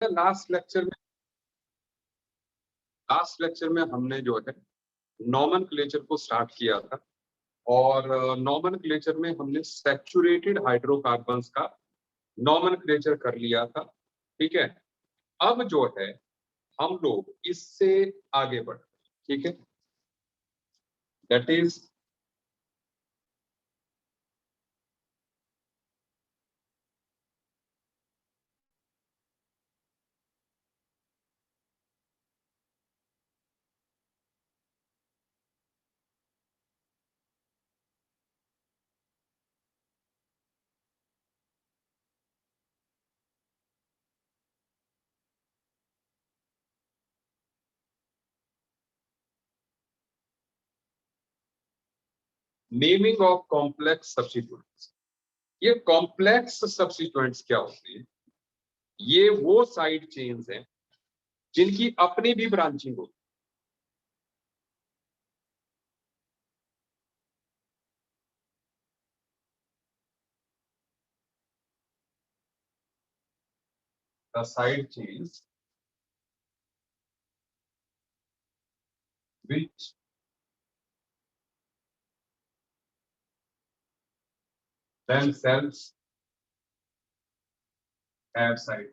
Last lecture में हमने जो है नॉमेनक्लेचर को स्टार्ट किया था और नॉमेनक्लेचर में हमने सैचुरेटेड हाइड्रोकार्बन्स का नॉमेनक्लेचर कर लिया था। ठीक है, अब जो है हम लोग इससे आगे बढ़, ठीक है, that is naming of complex substituents. ये कॉम्प्लेक्स सब्स्टिट्यूएंट्स क्या होते हैं? ये वो साइड चेन्स हैं जिनकी अपनी भी ब्रांचिंग होती है। The side chains which themselves have side।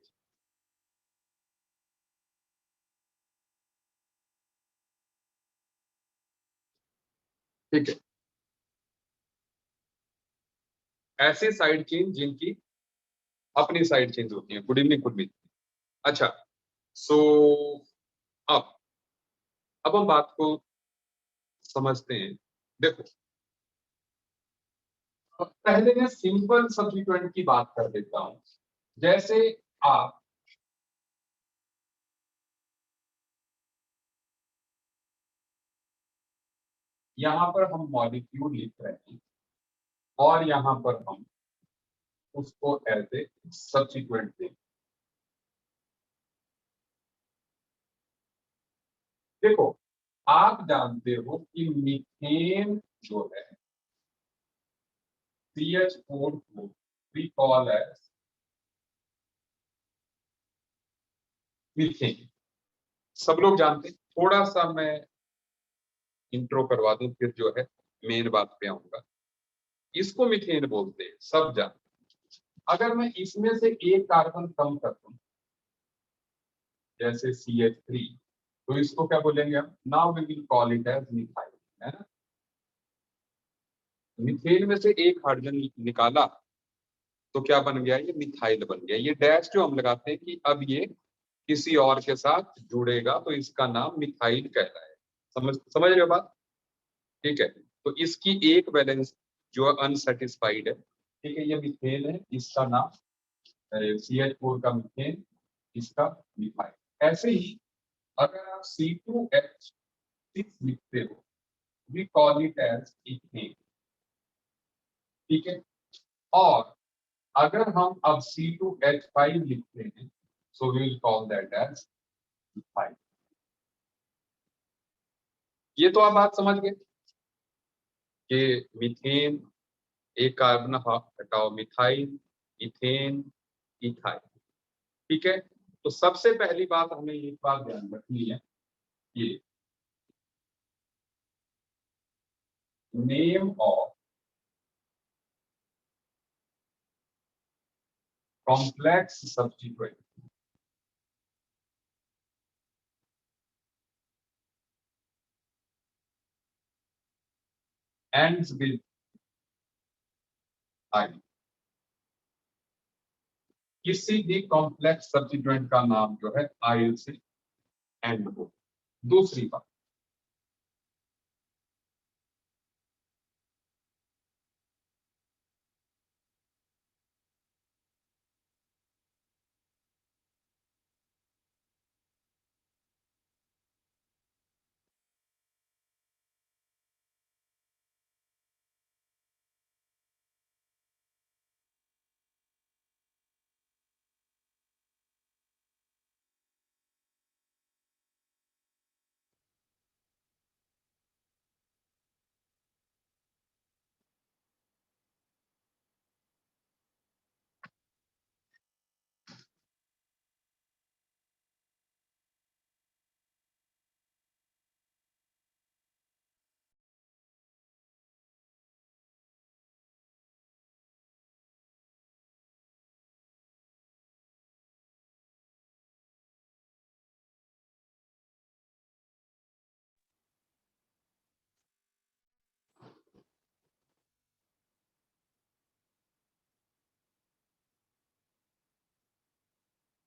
ठीक है, ऐसे साइड चेन जिनकी अपनी साइड चेन्स होती हैं। Good evening, good evening. अच्छा, सो अब हम बात को समझते हैं। देखो, पहले मैं सिंपल सब्स्टिट्यूएंट की बात कर देता हूं। जैसे आप यहां पर हम मॉलिक्यूल लिख रहे हैं और यहां पर हम उसको एज ए सब्स्टिट्यूएंट दें। देखो, आप जानते हो कि मीथेन जो है CH4 को we call as मीथेन। सब लोग जानते हैं। थोड़ा सा मैं इंट्रो करवा दूं, फिर जो है मेन बात पे आऊंगा। इसको मीथेन बोलते हैं, सब जानते हैं। अगर मैं इसमें से एक कार्बन कम कर दूं, जैसे CH3, तो इसको क्या बोलेंगे हम? Now we will call it as methyl, है ना। मीथेन में से एक हाइड्रोजन निकाला तो क्या बन गया? ये मिथाइल बन गया। ये डैश जो हम लगाते हैं कि अब ये किसी और के साथ जुड़ेगा तो इसका नाम मिथाइल कहता है। समझ रहे हो बात? ठीक है, तो इसकी एक बैलेंस जो अनसेटिस्फाइड है, ठीक है, ये मिथेन है, इसका नाम CH4 का मिथेन, इसका मिथाइल। ऐसे ही अगर आप C2H6 लिखते हो, we call it as ethane. ठीक है, और अगर हम अब C2H5 लिखते हैं, so we will call that as methyl. ये तो आप बात समझ गए कि मीथेन, एक कार्बन हटाओ, मिथाइल, इथेन, इथाइल। ठीक है, तो सबसे पहली बात हमें एक बात ध्यान रखनी है, ये name of complex substituent ends with I. किसी भी कॉम्प्लेक्स सब्स्टिट्यूएंट का नाम जो है आई से एंड हो। दूसरी बात,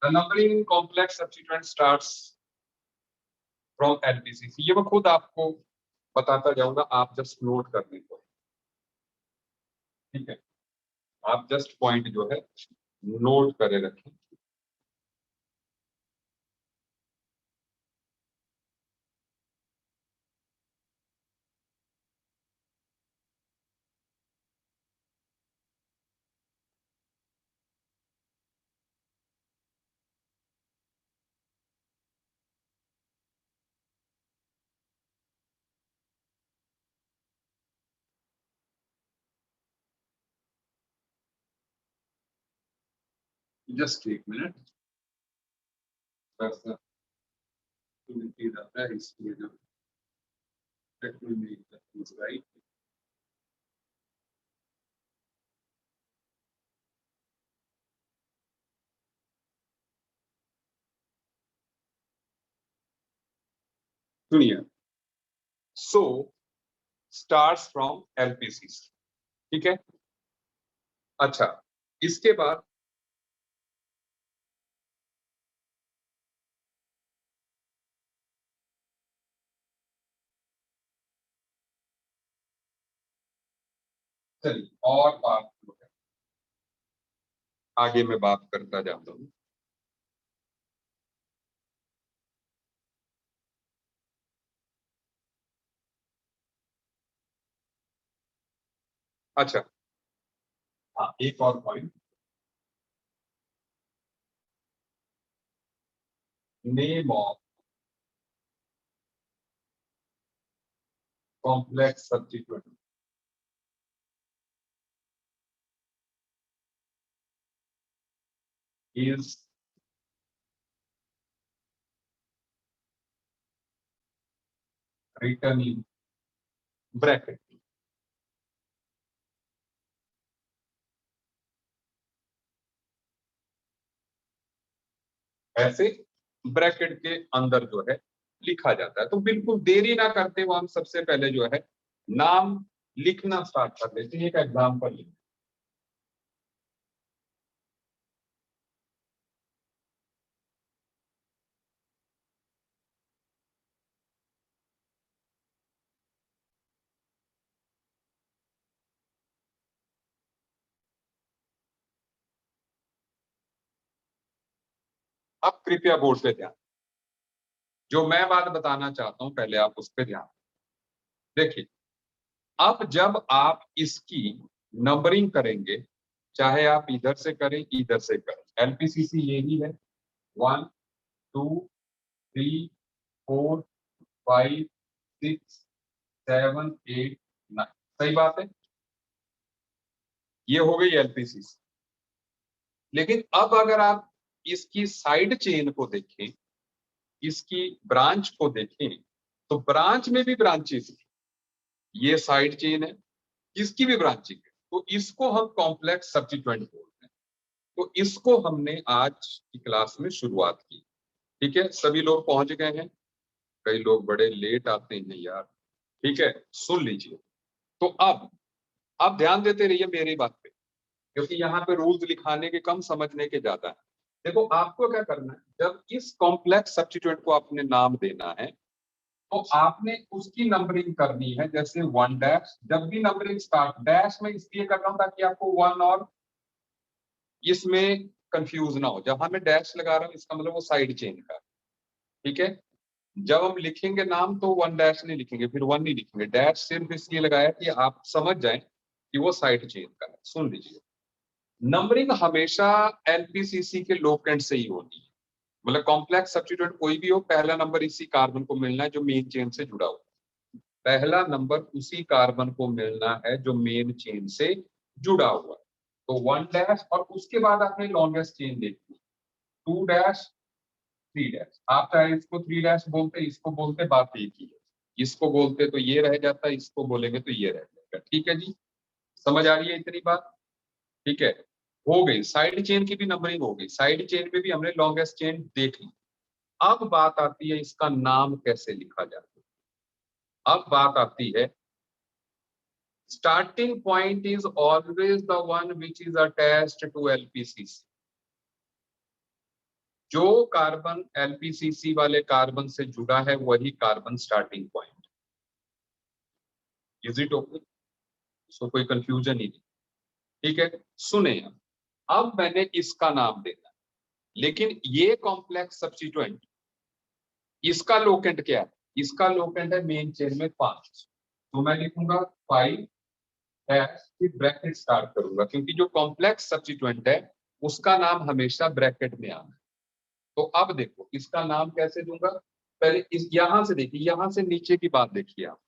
the numbering complex substituent starts from LPCC. ये मैं खुद आपको बताता जाऊंगा, आप जस्ट नोट करने को, ठीक है? आप जस्ट पॉइंट जो है नोट करे रखें। जस्ट एक मिनट, बस रहता है इसलिए जो राइट। सुनिए, सो स्टार्ट्स फ्रॉम एलपीसीसी, ठीक है? अच्छा, इसके बाद चलिए और बात जो है आगे मैं बात करता जाता हूँ। अच्छा, हाँ, एक और point, name of complex substituent is written in bracket. ऐसे ब्रैकेट के अंदर जो है लिखा जाता है। तो बिल्कुल देरी ना करते हुए हम सबसे पहले जो है नाम लिखना स्टार्ट कर देते हैं। एक एग्जाम्पल लिख, अब कृपया बोर्ड पे ध्यान, जो मैं बात बताना चाहता हूं पहले आप उस पर ध्यान देखिए। अब जब आप इसकी नंबरिंग करेंगे, चाहे आप इधर से करें इधर से करें, एलपीसीसी यही है, 1 2 3 4 5 6 7 8 9, सही बात है? ये हो गई एलपीसीसी। लेकिन अब अगर आप इसकी साइड चेन को देखें, इसकी ब्रांच को देखें, तो ब्रांच में भी ब्रांचेस हैं। ये साइड चेन है, इसकी भी ब्रांचिंग है, तो इसको हम कॉम्प्लेक्स सब्स्टिट्यूएंट बोलते हैं। तो इसको हमने आज की क्लास में शुरुआत की, ठीक है? सभी लोग पहुंच गए हैं, कई लोग बड़े लेट आते हैं यार, ठीक है? सुन लीजिए। तो अब ध्यान देते रहिए मेरी बात पे, क्योंकि यहाँ पे रूल्स लिखाने के कम समझने के ज्यादा है। देखो आपको क्या करना है, जब इस कॉम्प्लेक्स सब्स्टिट्यूएंट को आपने नाम देना है, तो आपने उसकी नंबरिंग करनी है। जैसे 1 डैश, जब भी नंबरिंग स्टार्ट, डैश में इसलिए कर रहा हूं ताकि आपको 1 और इसमें कंफ्यूज ना हो। जहां मैं डैश लगा रहा हूं इसका मतलब वो साइड चेन का, ठीक है? जब हम लिखेंगे नाम तो 1 डैश नहीं लिखेंगे, फिर 1 नहीं लिखेंगे, डैश सिर्फ इसलिए लगाया कि आप समझ जाएं कि वो साइड चेन का है। सुन लीजिए, नंबरिंग हमेशा एलपीसीसी के लोकेंट से ही होती है। मतलब कॉम्प्लेक्स सब्स्टिट्यूएंट कोई भी हो, पहला नंबर इसी कार्बन को मिलना है जो मेन चेन से जुड़ा हुआ है। पहला नंबर उसी कार्बन को मिलना है जो मेन चेन से जुड़ा हुआ है। तो 1 डैश और उसके बाद आपने लॉन्गेस्ट चेन देखी, 2 डैश 3 डैश। आप चाहे इसको 3 डैश बोलते, इसको बोलते, बात एक ही है। इसको बोलते तो ये रह जाता, इसको बोलेंगे तो ये रह जाएगा। ठीक है जी, समझ आ रही है इतनी बात? ठीक है, हो गई। साइड चेन की भी नंबरिंग हो गई, साइड चेन में भी हमने लॉन्गेस्ट चेन देख ली। अब बात आती है इसका नाम कैसे लिखा जाता है। अब बात आती है, starting point is always the one which is attached to LPCC. जो कार्बन एलपीसीसी वाले कार्बन से जुड़ा है वही carbon starting point. Is it okay? So कोई कंफ्यूजन ही नहीं। ठीक है, सुने अब मैंने इसका नाम देना, लेकिन ये कॉम्प्लेक्स सब्स्टिट्यूएंट, इसका लोकेंट क्या है? इसका लोकेंट है मेन चेन में 5, तो मैं लिखूंगा 5 फिर ब्रैकेट स्टार्ट करूंगा, क्योंकि जो कॉम्प्लेक्स सब्स्टिट्यूएंट है उसका नाम हमेशा ब्रैकेट में आना है। तो अब देखो इसका नाम कैसे दूंगा, पहले इस यहां से देखिए, यहां से नीचे की बात देखिए आप,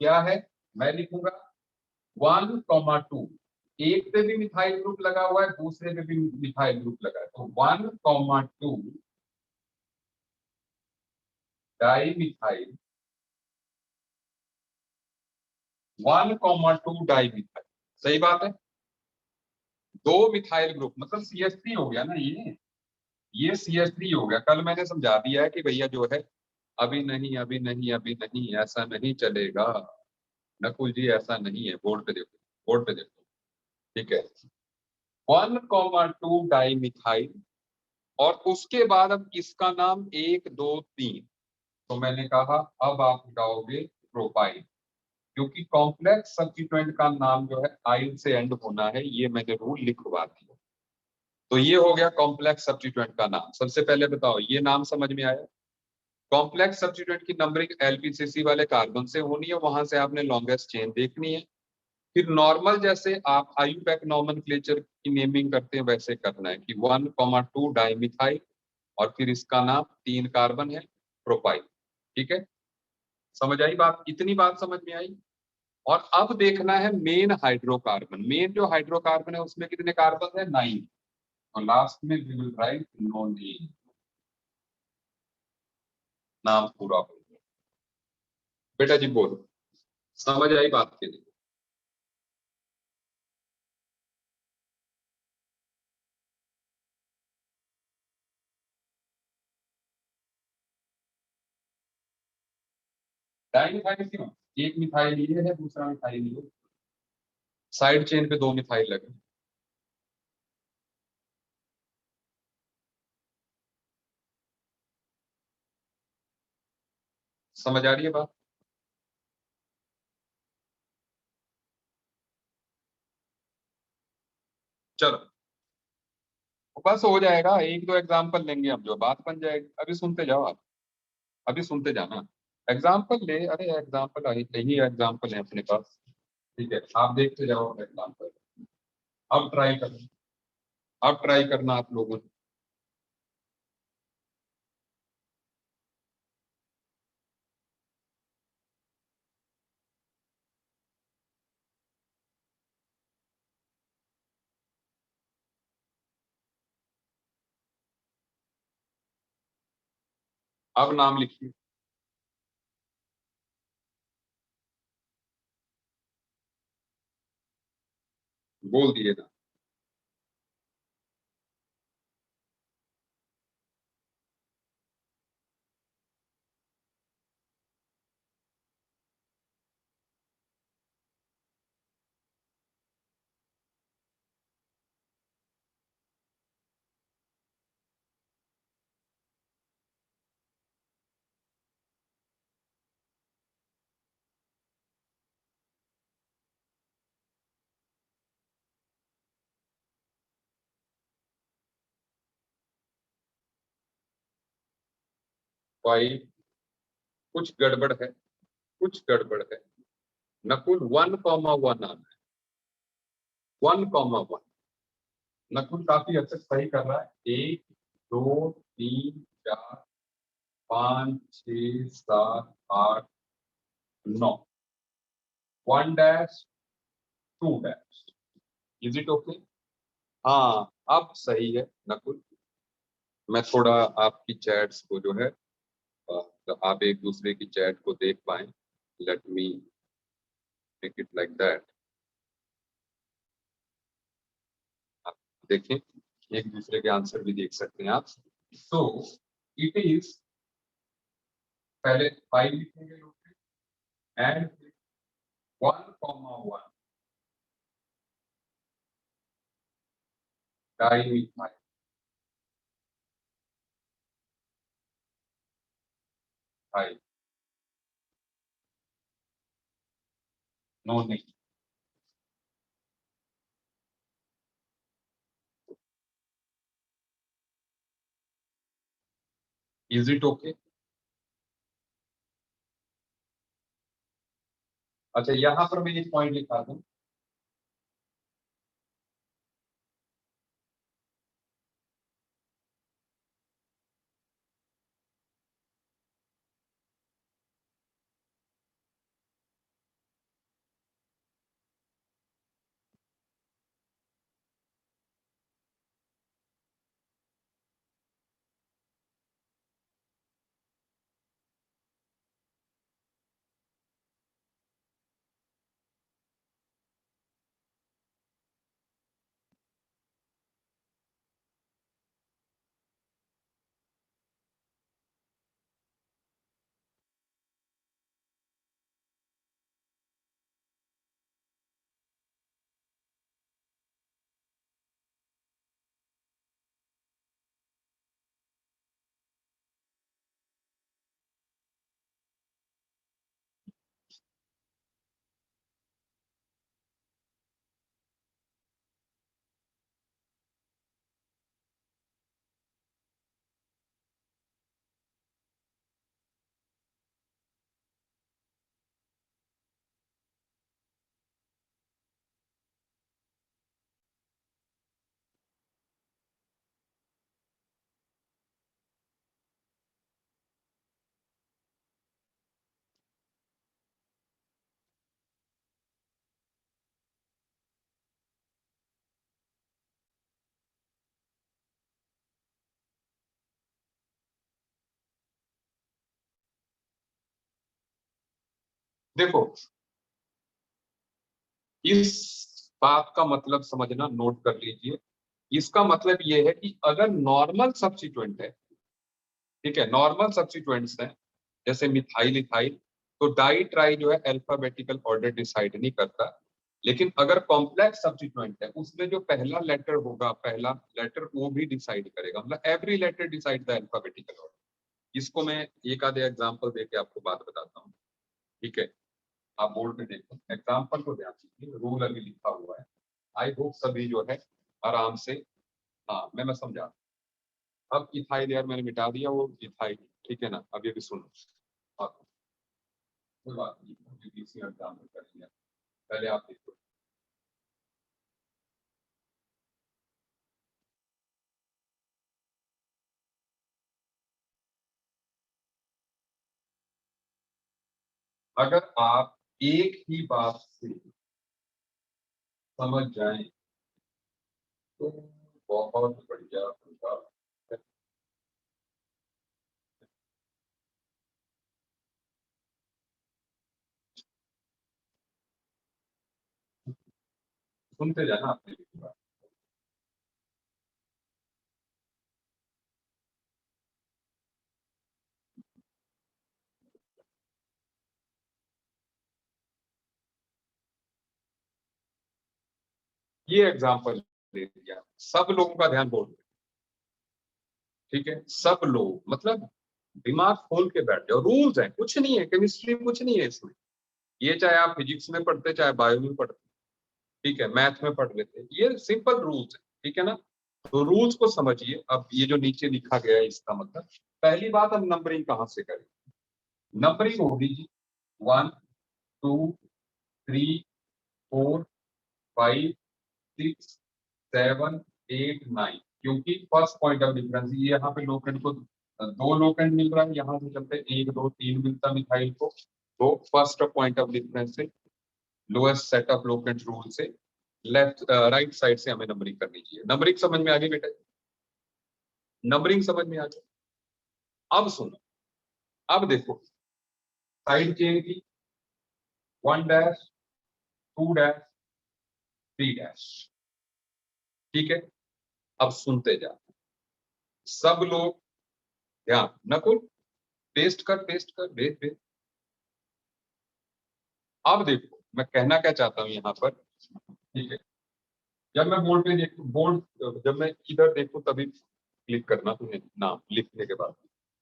क्या है? मैं लिखूंगा 1,2, एक पे भी मिथाइल ग्रुप लगा हुआ है, दूसरे पे भी मिथाइल ग्रुप लगा है, तो 1,2 डाई मिथाइल, 1,2 डाई मिथाइल। सही बात है, दो मिथाइल ग्रुप मतलब CH3 हो गया ना, ये CH3 हो गया। कल मैंने समझा दिया है कि भैया जो है अभी नहीं अभी नहीं अभी नहीं, ऐसा नहीं चलेगा नकुल जी, ऐसा नहीं है। बोर्ड पे देखो, बोर्ड पे देखो, ठीक है। 1,2 डाई मिथाइल, और उसके बाद अब इसका नाम 1 2 3, तो मैंने कहा अब आप लगाओगे प्रोपाइल, क्योंकि कॉम्प्लेक्स सब्स्टिट्यूएंट का नाम जो है आइल से एंड होना है, ये मैंने रूल लिखवा दिया। तो ये हो गया कॉम्प्लेक्स सब्स्टिट्यूएंट का नाम। सबसे पहले बताओ ये नाम समझ में आया? कॉम्प्लेक्स सब्स्टिट्यूएंट की नंबरिंग एलपीसीसी वाले कार्बन से होनी है, वहां से आपने लॉन्गेस्ट चेन देखनी है। फिर नॉर्मल जैसे आप आयुपैक नॉमेनक्लेचर की नेमिंग करते हैं वैसे करना है कि 1,2 डाइमिथाइल, और फिर इसका नाम 3 कार्बन है, प्रोपाइल। ठीक है, समझ आई बात? इतनी बात समझ में आई। और अब देखना है मेन हाइड्रोकार्बन, मेन जो हाइड्रोकार्बन है उसमें कितने कार्बन है? 9, और लास्ट में we will write no name, नाम पूरा हो गया। बेटा जी बोलो, समझ आई बात के लिए? डाइमिथाइल क्यों? एक मिथाइल ये है, दूसरा मिथाइल ये, साइड चेन पे 2 मिथाइल लगे। समझ आ रही है बात? चलो बस हो जाएगा, एक दो एग्जांपल लेंगे हम, जो बात बन जाएगी। अभी सुनते जाओ आप, अभी सुनते जाना। एग्जाम्पल ले, अरे एग्जाम्पल यही एग्जाम्पल है अपने पास। ठीक है, आप देखते जाओ एग्जाम्पल। अब ट्राई करना, अब ट्राई करना आप लोगों ने। अब नाम लिखिए, बोल दिए ना। भाई कुछ गड़बड़ है, कुछ गड़बड़ है। नकुल 1,1 आना है, 1,1। नकुल काफी हद तक सही कर रहा है। 1 2 3 4 5 6 7 8 9, 1 dash 2 dash. Is it okay? हाँ अब सही है नकुल। मैं थोड़ा आपकी चैट्स को जो है तो आप एक दूसरे की चैट को देख पाए, let me make it like that. आप देखें, एक दूसरे के आंसर भी देख सकते हैं आप। सो इट इज, पहले 5 लिखेंगे लोग, एंड 1,1 डाइमिथाइल। मिथाइल, नो नहीं। Is it okay? अच्छा, यहाँ पर मैं एक पॉइंट लिखा दूं। देखो, इस बात का मतलब समझना, नोट कर लीजिए। इसका मतलब ये है कि अगर नॉर्मल सब्स्टिट्यूएंट है, ठीक है, नॉर्मल सब्स्टिट्यूएंट्स हैं जैसे मिथाइल इथाइल, तो डाई ट्राई जो है अल्फाबेटिकल ऑर्डर डिसाइड नहीं करता। लेकिन अगर कॉम्प्लेक्स सब्स्टिट्यूएंट है, उसमें जो पहला लेटर होगा, पहला लेटर वो भी डिसाइड करेगा, मतलब every letter decide the alphabetical order. इसको मैं एक आधे एग्जांपल देके आपको बात बताता हूँ, ठीक है। आप बोर्ड में देखो, एग्जांपल को ध्यान दीजिए, रूल अभी लिखा हुआ है। आई होप सभी जो है आराम से, हाँ मैं समझा। अब इथाइल यार मैंने मिटा दिया वो इथाइल, ठीक है ना। अब ये भी सुनो, हाँ, कोई बात नहीं, इसी एग्जांपल कर लिया। पहले आप देखो, अगर आप एक ही बात से समझ जाएं तो बहुत बढ़िया होगा। सुनते जाना आपने की बात। ये एग्जांपल दे दिया, सब लोगों का ध्यान बोल, ठीक है, सब लोग मतलब दिमाग खोल के बैठ जाओ। रूल्स हैं, कुछ नहीं है, केमिस्ट्री में कुछ नहीं है इसमें। ये चाहे आप फिजिक्स में पढ़ते, चाहे बायो में पढ़ते, ठीक है, मैथ में पढ़ लेते, ये सिंपल रूल्स है, ठीक है ना। तो रूल्स को समझिए। अब ये जो नीचे लिखा गया है, इसका मतलब पहली बात, अब नंबरिंग कहाँ से करें? नंबरिंग होगी जी 1 2 3 4 5 6 7 8 9, क्योंकि फर्स्ट पॉइंट ऑफ डिफरेंस ये यहाँ पे लोकेंड को दो लोकेंड मिल रहा है, यहाँ से चलते 1 2 3 मिलता मिथाइल को। तो फर्स्ट पॉइंट ऑफ डिफरेंस से, lowest set of locant rule से लेफ्ट राइट साइड से हमें नंबरिंग करनी चाहिए। नंबरिंग समझ में आ गई बेटा? नंबरिंग समझ में आ गई? अब सुनो, अब देखो, साइड चेन की 1 डैश 2 डैश 3 डैश, ठीक है। अब सुनते जा सब लोग, ध्यान, नकुल पेस्ट कर, भेज भेज। अब देखो मैं कहना क्या चाहता हूं यहाँ पर, ठीक है। जब मैं बोर्ड पे देखू, बोर्ड जब मैं इधर देखूं तभी क्लिक करना तुम्हें नाम लिखने के बाद।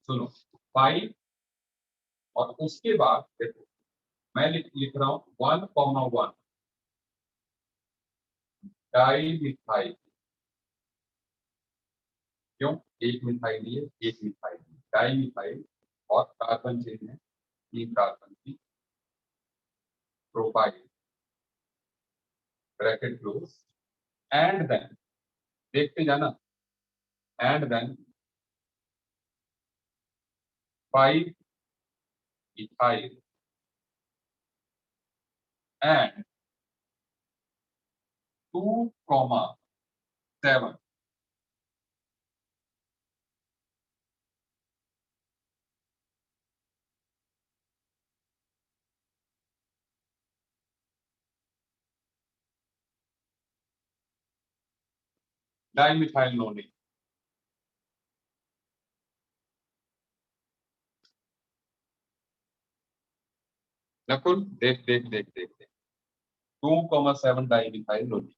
सुनो, 5 और उसके बाद देखो मैं लिख रहा हूं 1,1 डाई मिथाइल। क्यों? एक मिथाइल ये, एक मिथाइल डाई मिथाइल, और कार्बन चेन है 3 कार्बन की, propyl bracket close, and then देखते जाना, and then 5 ethyl and 2,7 di methyl nonene. Nakul देख देख देख देख देख 2,7 डाई मिथाइल नोनी।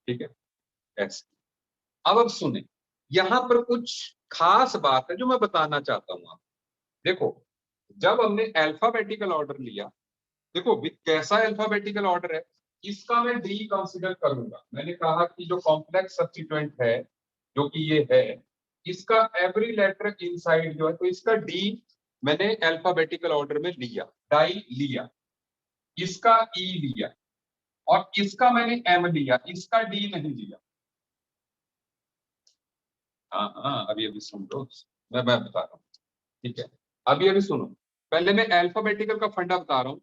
ठीक है, ऐसे। अब सुने, यहां पर कुछ खास बात है जो मैं बताना चाहता हूं आप। देखो, जब हमने अल्फाबेटिकल ऑर्डर लिया, देखो कैसा अल्फाबेटिकल ऑर्डर है, इसका मैं डी कंसीडर करूंगा। मैंने कहा कि जो कॉम्प्लेक्स सब्स्टिट्यूएंट है, जो कि ये है, इसका एवरी लेटर इनसाइड जो है, तो इसका डी मैंने अल्फाबेटिकल ऑर्डर में लिया, डाई लिया, इसका ई लिया, और इसका मैंने एम लिया, इसका डी नहीं लिया। हाँ हाँ, अभी अभी सुन लो, मैं बता रहा हूँ। ठीक है, अभी अभी सुनो, पहले मैं अल्फाबेटिकल का फंडा बता रहा हूँ।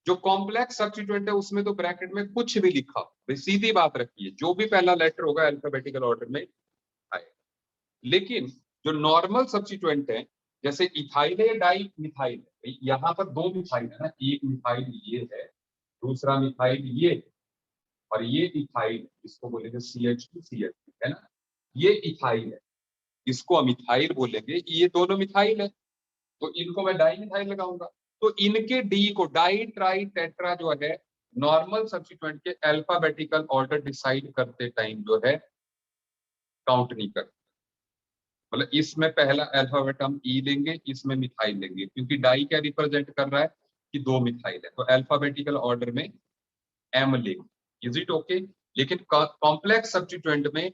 जो कॉम्प्लेक्स सब्स्टिट्यूएंट है उसमें तो ब्रैकेट में कुछ भी लिखा, भाई सीधी बात रखिए, जो भी पहला लेटर होगा अल्फाबेटिकल ऑर्डर में आएगा। लेकिन जो नॉर्मल सब्स्टिट्यूएंट है, जैसे इथाइल है या डाई मिथाइल है, यहाँ पर 2 मिथाइल है ना, एक मिथाइल ये है, दूसरा मिथाइल ये, और ये इथाइल, इसको बोलेंगे CH2CH, है ना, ये इथाइल है, इसको हम इथाइल बोलेंगे, ये दोनों मिथाइल है, तो इनको मैं डाई मिथाइल लगाऊंगा। तो इनके डी को, डाई ट्राई टेट्रा जो है, नॉर्मल सब्स्टिट्यूएंट के अल्फाबेटिकल ऑर्डर डिसाइड करते टाइम जो है काउंट नहीं करते। मतलब इसमें पहला अल्फाबेट हम ई लेंगे, इसमें मिथाइल लेंगे, क्योंकि डाई क्या रिप्रेजेंट कर रहा है कि 2 मिथाइल है, तो अल्फाबेटिकल ऑर्डर में एम लेंगे। Is it okay? लेकिन कॉम्प्लेक्स सब्स्टिट्यूएंट में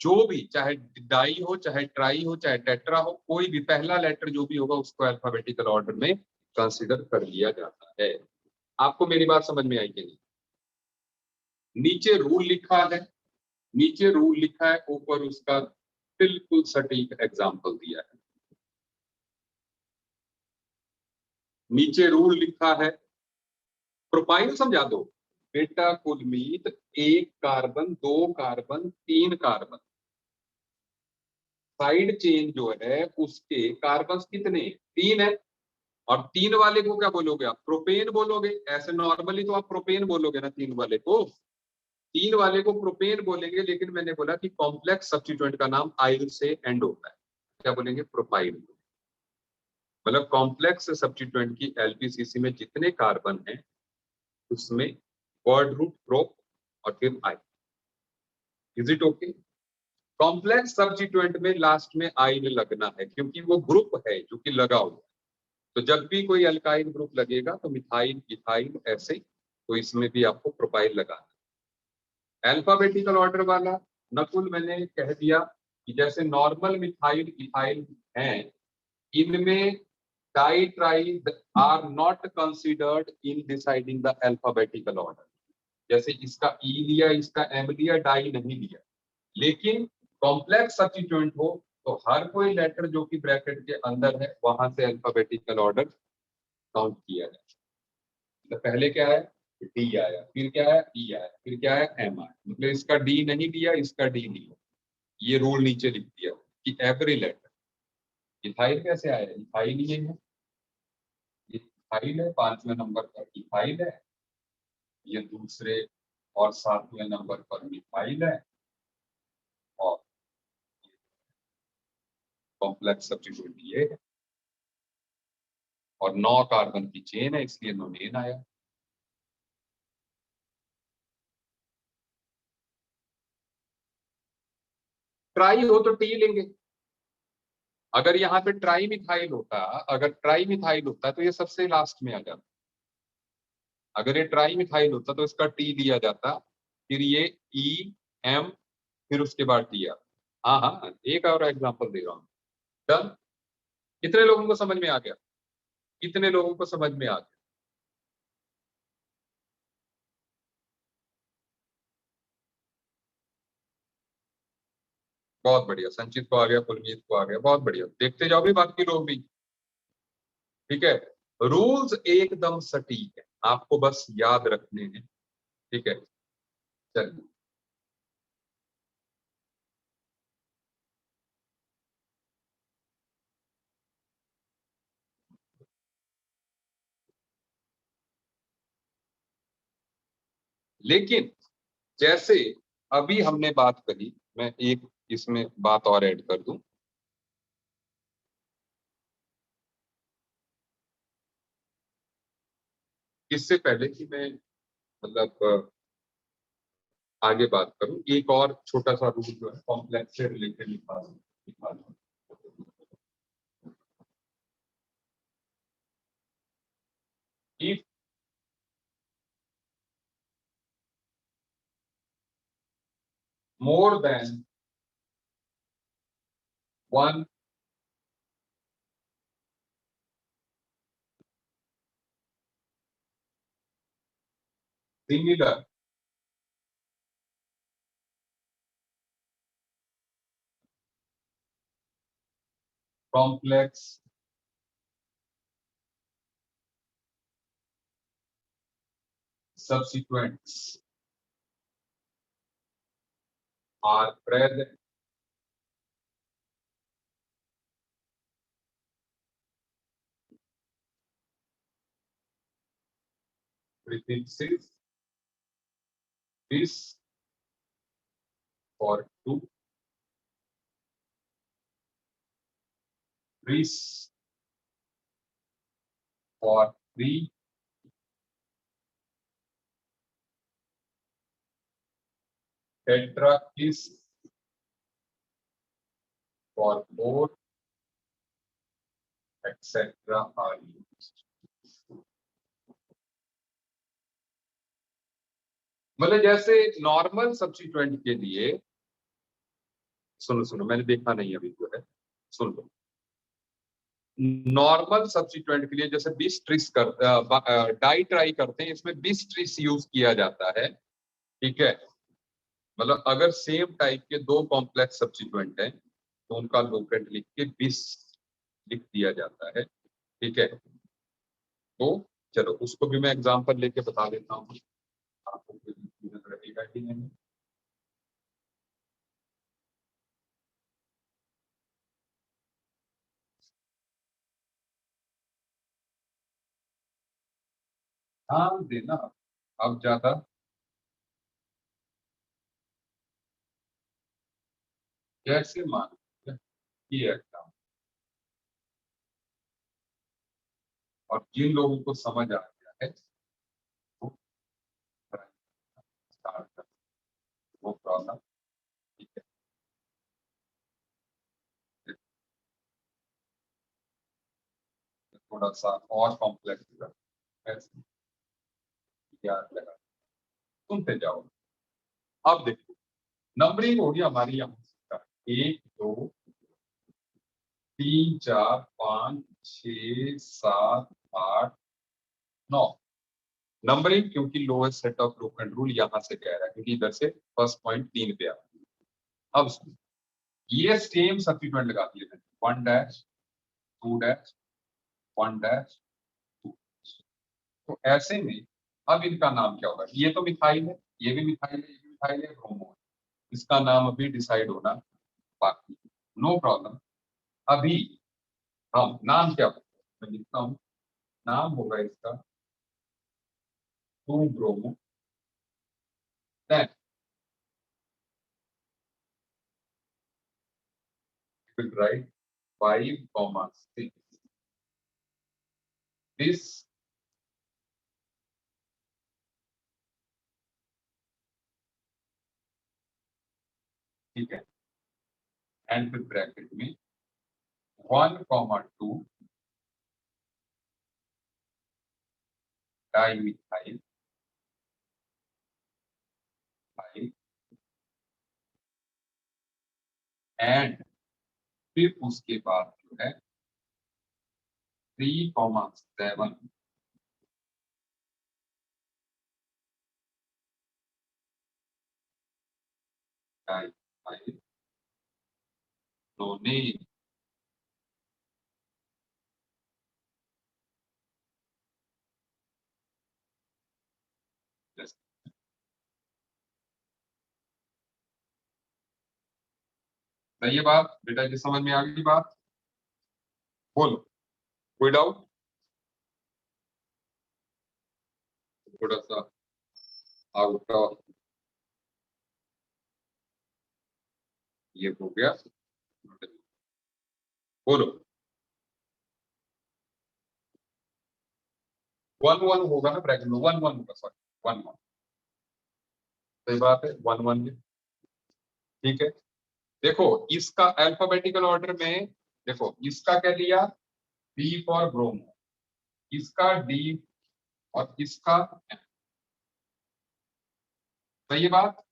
जो भी, चाहे डाई हो, चाहे ट्राई हो, चाहे टेट्रा हो, कोई भी पहला लेटर जो भी होगा उसको अल्फाबेटिकल ऑर्डर में कंसीडर कर लिया जाता है। आपको मेरी बात समझ में आई कि नहीं? नीचे रूल लिखा है, नीचे रूल लिखा है, ऊपर उसका बिल्कुल सटीक एग्जाम्पल दिया है। नीचे रूल लिखा है, प्रोपाइल समझा दो बेटा, Kulmeet 1 carbon, 2 carbon, 3 carbon, side chain जो है उसके कार्बन कितने? 3 है। और 3 वाले को क्या बोलोगे आप? प्रोपेन बोलोगे। ऐसे नॉर्मली तो आप प्रोपेन बोलोगे ना 3 वाले को, 3 वाले को प्रोपेन बोलेंगे, लेकिन मैंने बोला कि कॉम्प्लेक्स सब्स्टिट्यूएंट का नाम आइल से एंड होता है, क्या बोलेंगे? प्रोपाइल। मतलब कॉम्प्लेक्स सब्स्टिट्यूएंट की एलपीसीसी में जितने कार्बन हैं उसमें वर्ड रूट प्रोप और फिर आई। Is it okay? Complex substituent में लास्ट में आइल लगना है, क्योंकि वो ग्रुप है जो कि लगा हुआ है। तो जब भी कोई अल्काइल ग्रुप लगेगा तो मिथाइल, इथाइल, ऐसे, तो इसमें भी आपको प्रोपाइल लगाना है। अल्फाबेटिकल ऑर्डर वाला, नकुल मैंने कह दिया कि जैसे नॉर्मल मिथाइल, इथाइल हैं, इनमें di tri are not considered in deciding the alphabetical order. जैसे इसका ई लिया, इसका एम लिया, डाई नहीं लिया। लेकिन कॉम्प्लेक्स सब्स्टिट्यूएंट हो तो हर कोई लेटर जो कि ब्रैकेट के अंदर है वहां से अल्फाबेटिकल ऑर्डर काउंट किया जाए। तो पहले क्या है? डी आया, फिर क्या है? ई आया, फिर क्या है? एम आया। मतलब इसका डी नहीं लिया, इसका डी लिया। ये रूल नीचे लिख दिया कि एवरी लेटर। इथाइल कैसे आया? इथाइल ये है, इथाइल है, 5वें नंबर पर इथाइल है, ये दूसरे और 7वें नंबर पर मिथाइल है, और कॉम्प्लेक्स सब्स्टिट्यूएंट ये है, और 9 कार्बन की चेन है इसलिए नोनेन आया। ट्राई हो तो टी लेंगे, अगर यहाँ पे ट्राई मिथाइल होता, अगर ट्राई मिथाइल होता तो ये सबसे लास्ट में आ जाता। अगर ये ट्राई मिथाइल होता तो इसका टी लिया जाता, फिर ये ई एम, फिर उसके बाद टी आता। हाँ हाँ, एक और एग्जांपल दे रहा हूँ। डन। कितने लोगों को समझ में आ गया? कितने लोगों को समझ में आ गया? बहुत बढ़िया, संचित को आ गया, कुलमीत को आ गया, बहुत बढ़िया। देखते जाओ भी बाकी लोग भी। ठीक है, रूल्स एकदम सटीक है, आपको बस याद रखने हैं। ठीक है, चलिए। लेकिन जैसे अभी हमने बात करी, मैं एक इसमें बात और ऐड कर दूं। इससे पहले कि मैं मतलब आगे बात करूं, एक और छोटा सा रूल जो है कॉम्प्लेक्स से रिलेटेड लिखा दूं। if more than one similar complex subsequents are present, prefixes this for two, this for three, tetrachis for four, etc. are used। मतलब जैसे नॉर्मल सब्स्टिट्यूएंट के लिए, सुनो सुनो, मैंने देखा नहीं अभी जो है, सुन लो। नॉर्मल सब्स्टिट्यूएंट के लिए जैसे बिस ट्रिस डाई ट्राई करते हैं, इसमें बिस ट्रिस यूज किया जाता है। ठीक है, मतलब अगर सेम टाइप के दो कॉम्प्लेक्स सब्स्टिट्यूएंट हैं तो उनका लोकेट लिख के बिस लिख दिया जाता है। ठीक है, तो चलो उसको भी मैं एग्जांपल लेके बता देता हूँ, आपको नजर रहेगा कि नहीं। हाँ देना, अब ज्यादा कैसे मान ये एग्जाम, और जिन लोगों को समझ आ गया है वो स्टार्ट कर, वो प्रॉब्लम। ठीक है, थोड़ा सा और कॉम्प्लेक्स ऐसे याद लगा, सुनते जाओ। अब देखो, नंबरिंग होगी हमारी यहाँ, एक दो तीन चार पाँच छ सात आठ नौ। नंबरिंग क्योंकि lowest set of broken rule यहाँ से कह रहा है, क्योंकि इधर से फर्स्ट पॉइंट तीन पे आ। अब सुनो, ये सेम सब्स्टिट्यूएंट लगा दिए थे, one dash two dash one dash two. तो ऐसे में अब इनका नाम क्या होगा? ये तो मिथाइल है, ये भी मिथाइल है, ये भी मिथाइल है, ब्रोमो है। इसका नाम अभी डिसाइड होना बाकी, नो प्रॉब्लम। अभी हम नाम क्या होगा, मैं लिखता हूँ, नाम होगा इसका two bromo, then will write 5, 6 this, ठीक है, एंड फिर ब्रैकेट में 1,2 डाइमिथाइल एंड फिर उसके बाद जो है 3,7 डाइमिथाइल नोनेन। सही है बात बेटा जी, समझ में आ गई बात? बोलो, कोई डाउट? थोड़ा सा आउट ऑफ ये हो गया। बोलो 1,1 होगा ना ब्रैकेट में, 1,1 होगा, सॉरी 1,1। सही बात है, 1,1 में। ठीक है, देखो इसका अल्फाबेटिकल ऑर्डर में, देखो इसका क्या लिया, बी फॉर ब्रोमो, इसका डी और इसका N। सही है बात?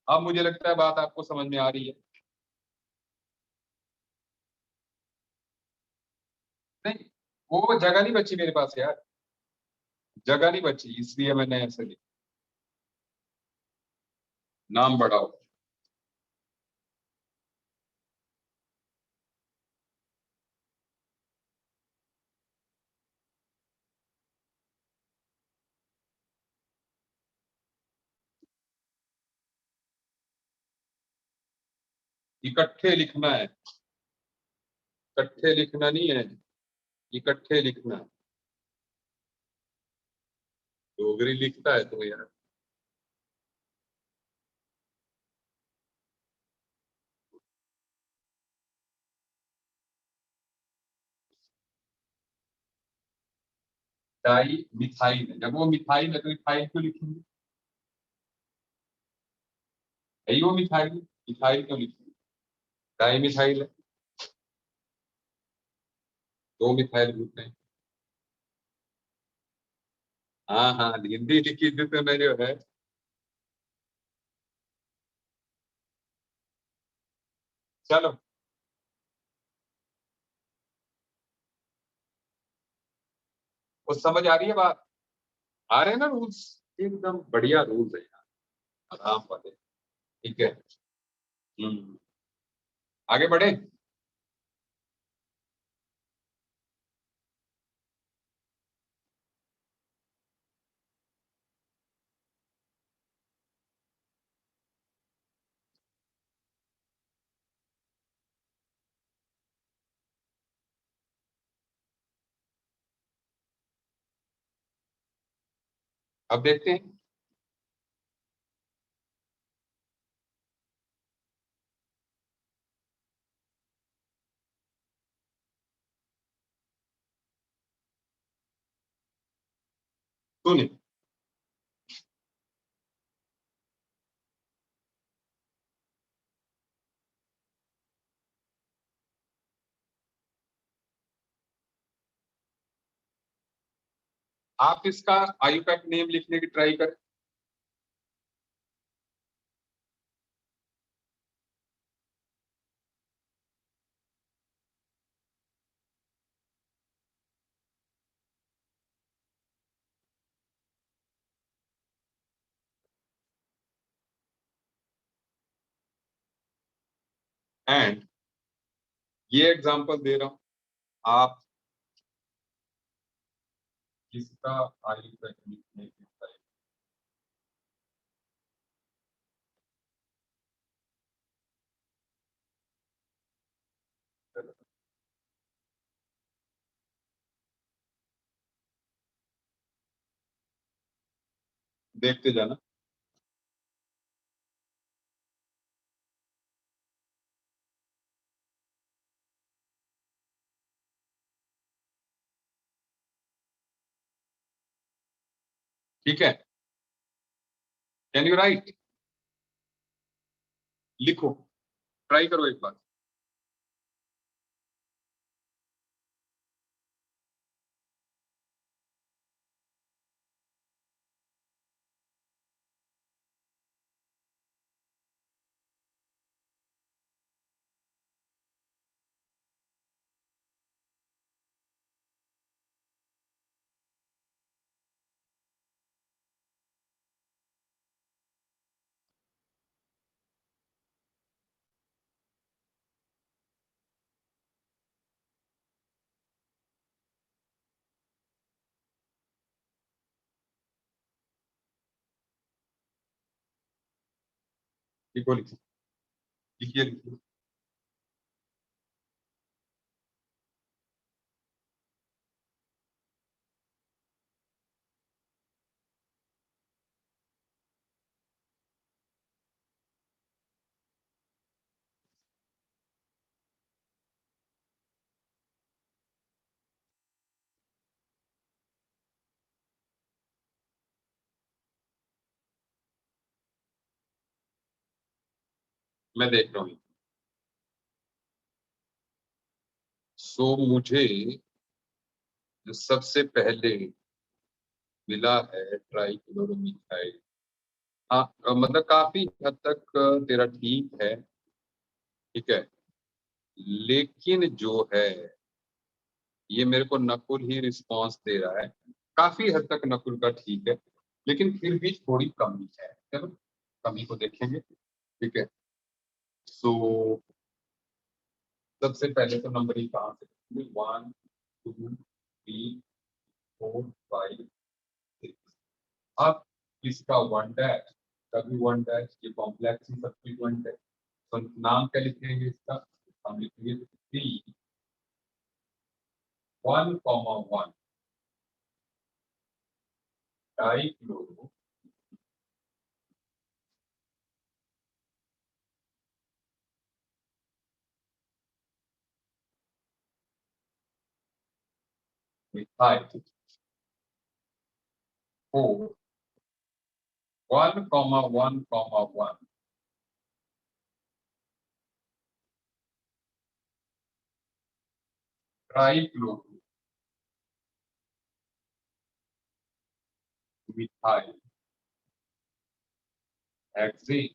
अब मुझे लगता है बात आपको समझ में आ रही है। नहीं, वो जगह नहीं बची मेरे पास यार, जगह नहीं बची, इसलिए मैंने ऐसे लिखा। नाम बढ़ाओ। इकट्ठे लिखना है, इकट्ठे लिखना नहीं है, इकट्ठे लिखना है। डोगरी लिखता है तो यार। डाई मिथाइल है, जब वो मिथाइल है तो इथाइल क्यों लिखेंगे? यही वो मिथाइल, इथाइल क्यों लिखेंगे? डाई मिथाइल है, दो मिथाइल ग्रुप है। हाँ हाँ, हिंदी लिखी थी तो मैं जो है। चलो, वो समझ आ रही है बात? आ रहे हैं ना रूल्स? एकदम बढ़िया रूल्स है यार, आराम वाले। ठीक है। हम्म, आगे बढ़े। अब देखते हैं। सुनिए, आप इसका आयुपैक नेम लिखने की ट्राई करें। एंड ये एग्जांपल दे रहा हूं, आप इसका आयुपैक लिखने की ट्राई करें। देखते जाना। ठीक है, कैन यू राइट? लिखो, ट्राई करो एक बार। लिखो लिखिए लिखिए लिखिए। मैं देख रहा हूँ। सो मुझे सबसे पहले मिला है ट्राइक्लोरोमीथाइल। हाँ, मतलब काफी हद तक तेरा ठीक है, ठीक है। लेकिन जो है ये मेरे को नकुल ही रिस्पांस दे रहा है। काफी हद तक नकुल का ठीक है, लेकिन फिर भी थोड़ी कमी है। चलो कमी को देखेंगे, ठीक है। सो सबसे पहले तो नंबर ही कहाँ से, 1 2 3 4 5 6। अब इसका 1 डैश, कभी 1 डैश, ये कॉम्प्लेक्स ही सब्सिक्वेंट है, तो नाम क्या लिखेंगे इसका, हम लिखेंगे 3 1 1 dichloro methyl 4 1 1 trichloro methyl hexane.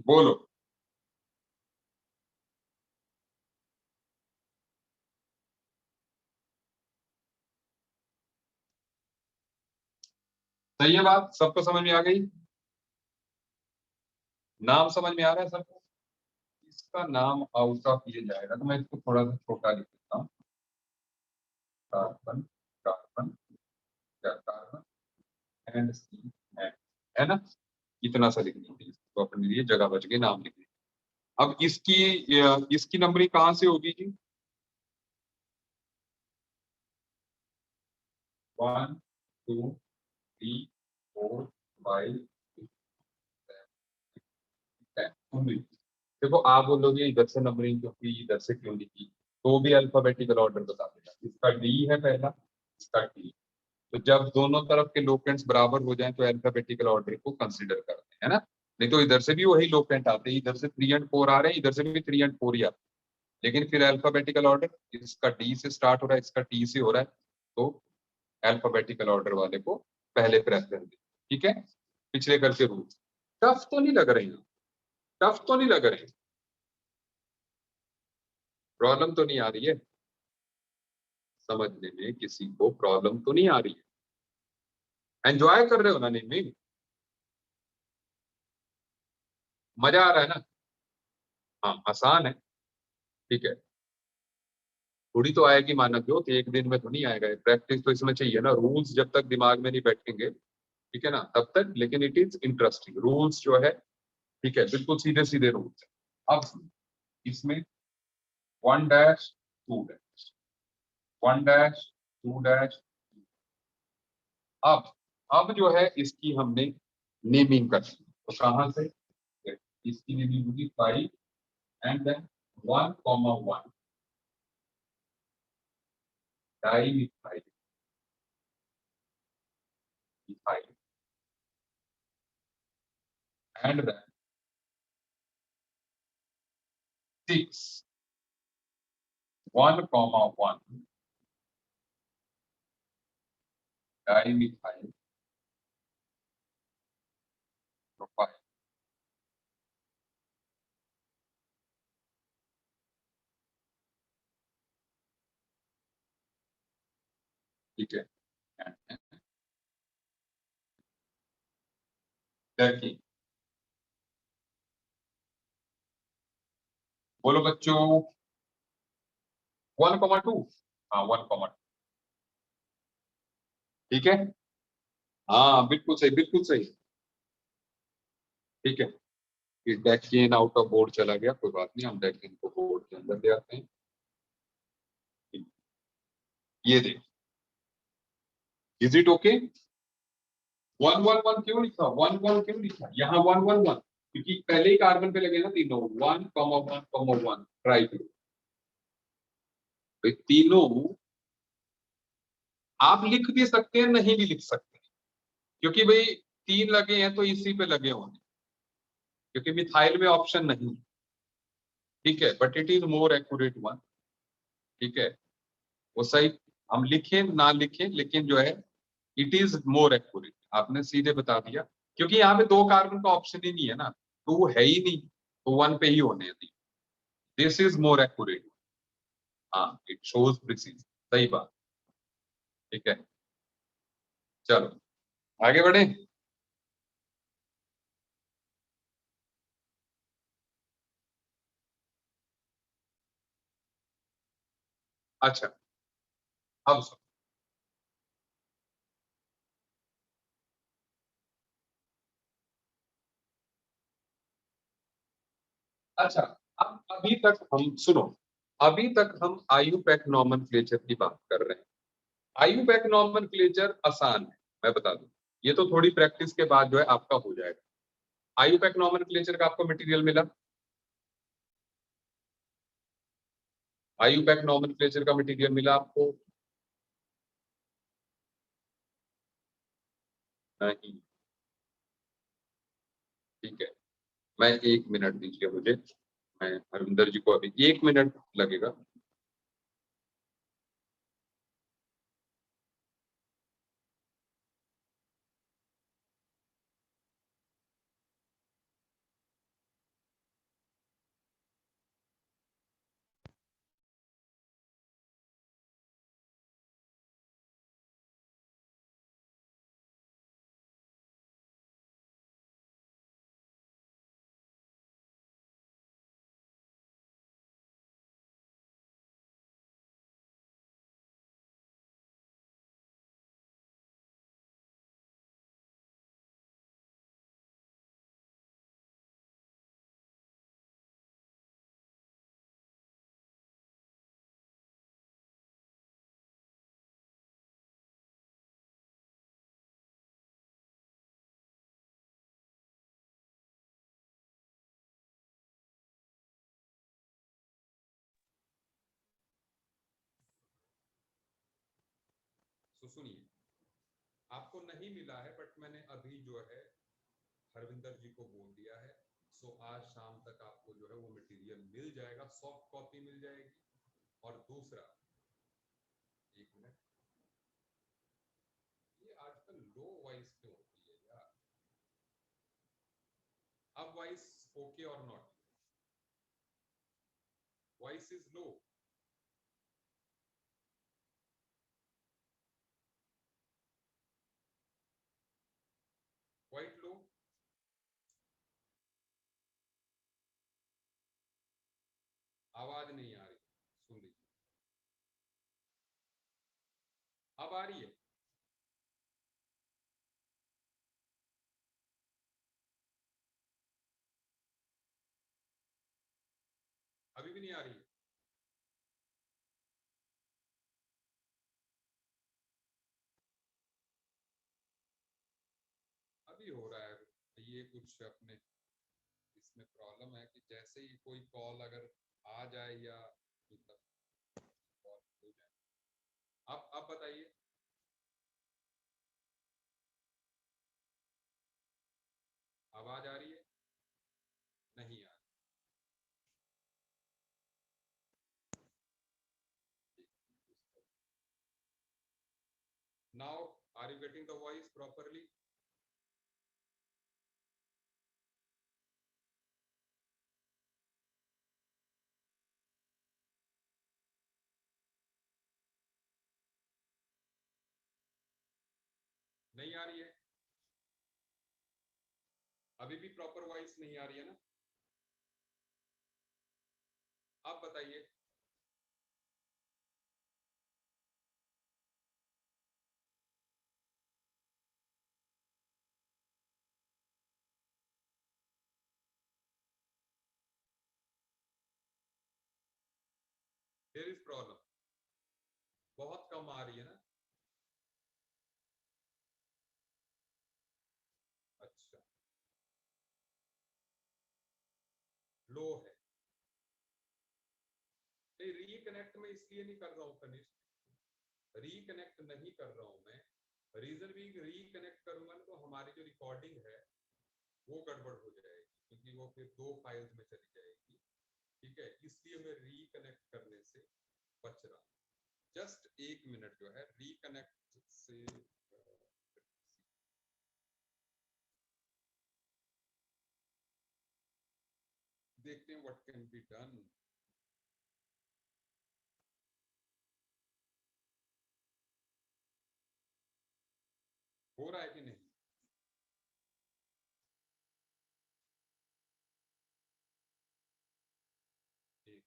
बोलो। सही है बात, सबको समझ में आ गई? नाम समझ में आ रहा है सबको? इसका नाम आउट ऑफ ये जाएगा, तो मैं इसको थोड़ा सा छोटा लिख देता हूँ। Carbon, carbon, carbon and C and, है ना? इतना सा लिख दीजिए, तो अपने लिए जगह बच गई, नाम लिख दीजिए। अब इसकी नंबरिंग कहाँ से होगी जी? 1 2 3 4 5 6 7। देखो आप बोलोगे इधर से नंबरिंग क्यों की, इधर से क्यों लिखी, तो भी अल्फाबेटिकल ऑर्डर बता देगा। इसका डी है पहला, इसका टी। तो जब दोनों तरफ के लोकेंट्स बराबर हो जाएं तो अल्फाबेटिकल ऑर्डर को कंसीडर करते हैं, है ना? नहीं तो इधर से भी वही लोकेंट आते हैं, इधर से 3 और 4 आ रहे हैं, इधर से भी 3 और 4 ही आते हैं। लेकिन फिर अल्फाबेटिकल ऑर्डर, इसका डी से स्टार्ट हो रहा है, इसका टी से हो रहा है, तो अल्फाबेटिकल ऑर्डर वाले को पहले प्रेफरेंस दें। ठीक है, पिछले करके रूल। टफ तो नहीं लग रही, टफ तो नहीं लग रही, प्रॉब्लम तो नहीं आ रही है, समझने में किसी को प्रॉब्लम तो नहीं आ रही है? एंजॉय कर रहे हो ना? नहीं, मजा आ रहा है ना? हाँ आसान है, ठीक है। थोड़ी तो आएगी मानक ज्योत, एक दिन में तो नहीं आएगा, प्रैक्टिस तो इसमें चाहिए ना। रूल्स जब तक दिमाग में नहीं बैठेंगे, ठीक है ना, तब तक। लेकिन इट इज इंटरेस्टिंग रूल्स जो है, ठीक है, बिल्कुल सीधे सीधे रूल्स है। अब इसमें 1 डैश 2 डैश, 1 डैश 2 डैश। अब जो है इसकी हमने नेमिंग कर दी, तो कहां से? इसकी नेमिंग होगी 5 and then 1 1 di methyl, methyl and then 6 1 1 di methyl propyl. ठीक है, देखिए, बोलो बच्चों। 1 2, हाँ 1 2। ठीक है, हाँ बिल्कुल सही, बिल्कुल सही। ठीक है, ये डेकेन आउट ऑफ बोर्ड चला गया, कोई बात नहीं, हम डेकेन को बोर्ड के अंदर ले आते हैं। ये देख, is it okay? One one one क्यों लिखा, वन वन क्यों लिखा यहाँ, वन वन वन, क्योंकि पहले ही कार्बन पे लगे ना तीनों, one comma one comma one, try करो भाई, तीनों आप लिख भी सकते हैं, नहीं भी लिख सकते, क्योंकि भाई तीन लगे हैं तो इसी पे लगे होंगे, क्योंकि मिथाइल में ऑप्शन नहीं। ठीक है, but it is more accurate one. ठीक है, वो सही, हम लिखें ना लिखें, लेकिन जो है इट इज मोर एक्यूरेट, आपने सीधे बता दिया, क्योंकि यहाँ पे दो कार्बन का ऑप्शन ही नहीं है ना, तो वो है ही नहीं, तो वन पे ही होने दी। This is more accurate. हाँ, इट शोज प्रिसीज, सही बात। ठीक है, चलो आगे बढ़े। अच्छा, अब सुनो। अच्छा, अब अभी तक हम सुनो, अभी तक हम आयुपैक नॉमेनक्लेचर की बात कर रहे हैं। आयुपैक नॉमेनक्लेचर आसान है, मैं बता दूं, ये तो थोड़ी प्रैक्टिस के बाद जो है आपका हो जाएगा। आयुपैक नॉमेनक्लेचर का आपको मटेरियल मिला? आयुपैक नॉमेनक्लेचर का मटेरियल मिला आपको? नहीं। ठीक है, मैं, एक मिनट दीजिए मुझे, मैं हरविंदर जी को अभी 1 मिनट लगेगा। तो सुनिए, आपको नहीं मिला है, बट मैंने अभी जो है हरविंदर जी को बोल दिया है, सो आज शाम तक आपको जो है वो मटेरियल मिल जाएगा, सॉफ्ट कॉपी मिल जाएगी। और दूसरा, एक मिनट, ये आजकल लो वॉइस क्यों होती है यार? अब वॉइस ओके और not? Voice is low. Quite low. आवाज नहीं आ रही, सुन लीजिए, अब आ रही है? अभी भी नहीं आ रही है? अभी हो रहा है ये कुछ अपने, इसमें प्रॉब्लम है कि जैसे ही कोई कॉल अगर आ जाए या मतलब कॉल हो जाए। अब बताइए, आवाज आ रही है? नहीं आ रही? Now are you getting the voice properly? नहीं आ रही है? अभी भी प्रॉपर वॉइस नहीं आ रही है ना? अब बताइए। देयर इज प्रॉब्लम, बहुत कम आ रही है ना। अच्छा, लो है। नहीं, रिकनेक्ट में इसलिए नहीं कर रहा हूँ कनिष्ठ, रिकनेक्ट नहीं कर रहा हूँ मैं। रीजन भी रिकनेक्ट करूंगा ना तो हमारी जो रिकॉर्डिंग है वो गड़बड़ हो जाएगी, क्योंकि वो फिर 2 फाइल्स में चली जाएगी। ठीक है, इसलिए मैं रिकनेक्ट करने से बच रहा हूँ। जस्ट 1 मिनट जो है रिकनेक्ट से देखते हैं व्हाट कैन बी डन। हो रहा है कि नहीं? ठीक,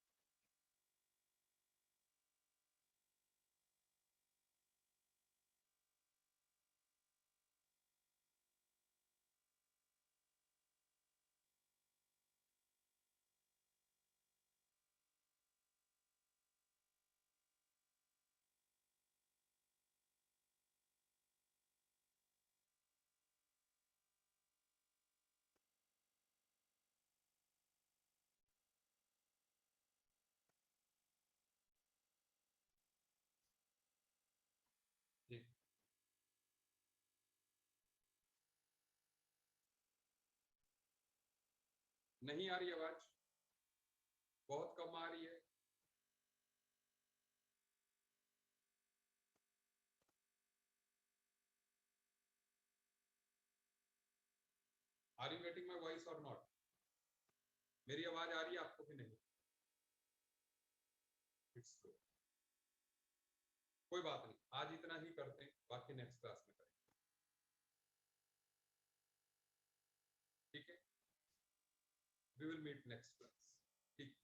ठीक। नहीं आ रही आवाज, बहुत कम आ रही है। Are you getting my voice or not? मेरी आवाज आ रही है आपको कि नहीं? इट्स गुड, कोई बात नहीं, आज इतना ही करते हैं, बाकी नेक्स्ट क्लास में करेंगे। ठीक है, we will meet next class. ठीक।